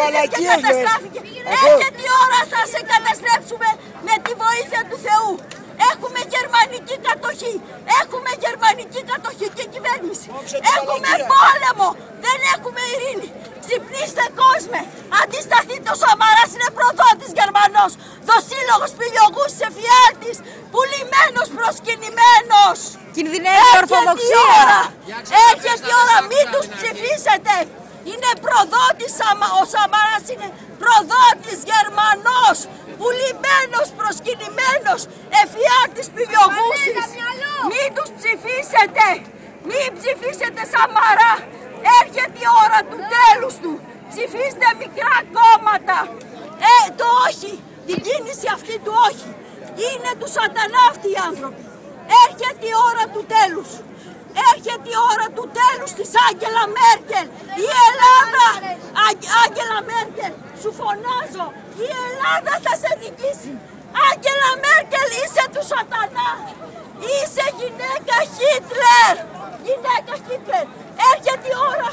έριχνες και καταστράφηκε. Έρχεται η ώρα, θα σε καταστρέψουμε με τη βοήθεια του Θεού. Έχουμε γερμανική κατοχή. Έχουμε γερμανική κατοχή και κυβέρνηση. Έχουμε πόλεμο. Δεν έχουμε ειρήνη. Ξυπνήστε κόσμε. Αντισταθείτε, ο Σαμαράς είναι προδότης Γερμανός. Δοσύλλογος πυλιογούς εφιάλτης. Πουλημένος, προσκυνημένος. Κινδυνεύει η Ορθοδοξία. Έρχεται η ώρα, μην τους ψηφίσετε. Είναι προδότης, ο Σαμαράς είναι προδότης Γερμανός. Πουλημένος, προσκυνημένος, εφιάλτης πυλιογούσης. Μην τους ψηφίσετε. Μην ψηφίσετε Σαμαρά. Έρχεται η ώρα του τέλους του. Ψηφίστε μικρά κόμματα. Το όχι. Την κίνηση αυτή του όχι. Είναι του σατανά αυτοί οι άνθρωποι. Έρχεται η ώρα του τέλους. Έρχεται η ώρα του τέλους της Άγγελα Μέρκελ. Η Ελλάδα, Άγγελα Μέρκελ, σου φωνάζω, η Ελλάδα θα σε νικήσει. Άγγελα Μέρκελ, είσαι του σατανά. Είσαι γυναίκα Χίτλερ. Γυναίκα Χίτλερ. Έρχεται η ώρα.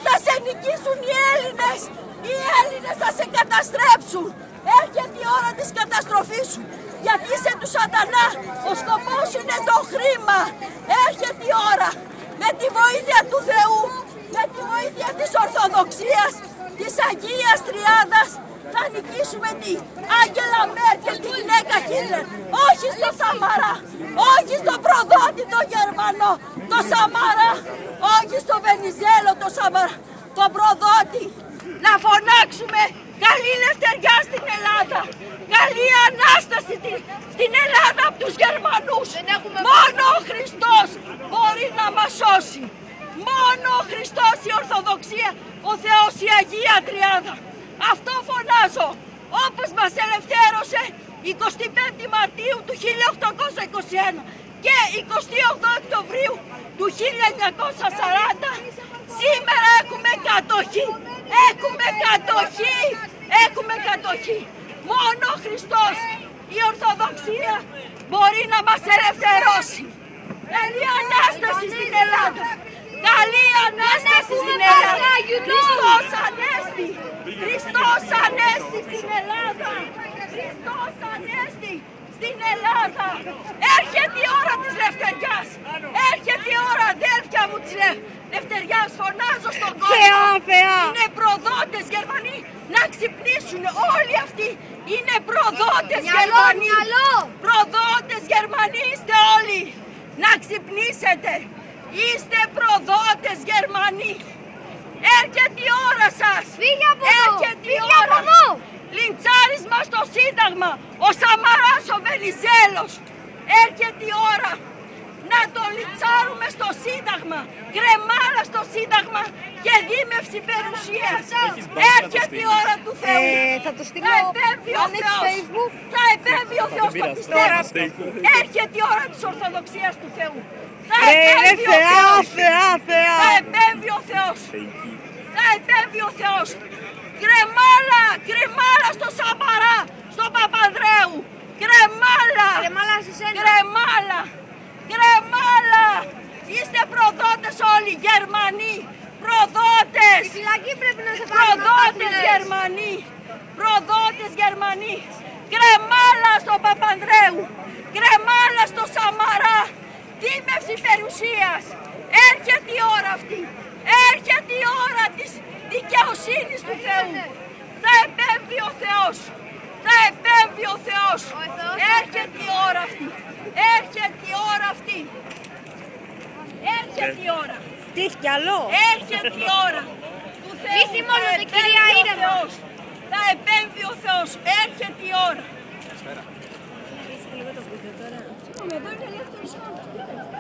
Θα σε νικήσουν οι Έλληνες. Οι Έλληνες θα σε καταστρέψουν. Έρχεται η ώρα της καταστροφής σου. Γιατί είσαι του σατανά. Ο σκοπός σου είναι το χρήμα. Έρχεται η ώρα. Με τη βοήθεια του Θεού. Με τη βοήθεια της Ορθοδοξίας. Της Αγίας Τριάδας. Θα νικήσουμε την Άγγελα Μέρκελ, τη γυναίκα Χίτλερ. Όχι στο Σαμαρά. Όχι στο προδότη το Γερμανό. Το Σαμαρά. Όχι στο Βενιζέλο το Σαμαρά. Το προδότη. Να φωνάξουμε καλή ελευθεριά στην Ελλάδα. Καλή Ανάσταση στην Ελλάδα από τους Γερμανούς. Μόνο ο Χριστός μπορεί να μας σώσει. Μόνο ο Χριστός, η Ορθοδοξία, ο Θεός, η Αγία Τριάδα. Αυτό φωνάζω. Όπως μας ελευθέρωσε 25 Μαρτίου του 1821 και 28 Οκτωβρίου του 1940, σήμερα έχουμε κατοχή. Έχουμε κατοχή. Έχουμε κατοχή. Μόνο ο Χριστός, η Ορθοδοξία μπορεί να μας ελευθερώσει. Καλή Ανάσταση στην Ελλάδα. Καλή Ανάσταση στην Ελλάδα. Χριστός Ανέστη. Χριστός Ανέστη στην Ελλάδα. Χριστός Ανέστη στην Ελλάδα. Έρχεται η ώρα της λευτεριάς. Έρχεται η ώρα, αδέλφια μου, της λευτεριάς. Φωνάζω στον κόσμο. Είναι προδότες Γερμανοί. Να ξυπνήσουν όλοι αυτοί. Είναι προδότες Γερμανοί. Προδότες Γερμανοί είστε όλοι. Να ξυπνήσετε. Είστε προδότες Γερμανοί. Έρχεται η ώρα σας. Φύγε από εδώ. Έρχεται η ώρα. Λιντσάρισμα στο Σύνταγμα. Ο Σαμαράς, ο Βενιζέλος. Έρχεται η ώρα να τον λιντσάρουμε στο Σύνταγμα. Κρεμάλα στο Σύνταγμα και δίμευση περιουσίας. Έρχεται η ώρα του Θεού. Θα το στείλω. Θα επέμβει ο Θεός. Θα επέμβει ο Θεός, το πιστεύω. Έρχεται η ώρα της Ορθοδοξίας του Θεού. Θα επέμβει ο Θεός. Θα επέμβει ο Θεός. Θα επέμβει ο Θεός. Κρεμάλα, κρεμάλα στο Σαμαρά, στο Παπανδρέου. Κρεμάλα. Κρεμάλα. Κρεμάλα. Είστε προδότες όλοι, Γερμανοί. Προδότες. Η φυλακή πρέπει να σε πάρει. Προδότες Γερμανοί. Προδότες Γερμανοί. Κρεμάλα στο Παπανδρέου. Κρεμάλα στο Σαμαρά. Δίμευση περιουσίας. Έρχεται η ώρα αυτή. Έρχεται η ώρα της δικαιοσύνης του Θεού. Θα επέμβει ο Θεός. Θα επέμβει ο Θεός. Έρχεται η ώρα αυτή. Έρχεται η ώρα αυτή. Έρχεται η ώρα. Τι έχει κι άλλο. Έρχεται η ώρα του Θεού. Μη θυμώνετε, κυρία Ήρεμα. Θα επέμβει ο Θεός. Έρχεται η ώρα. Εδώ είναι ελεύθερος άνθρωπος.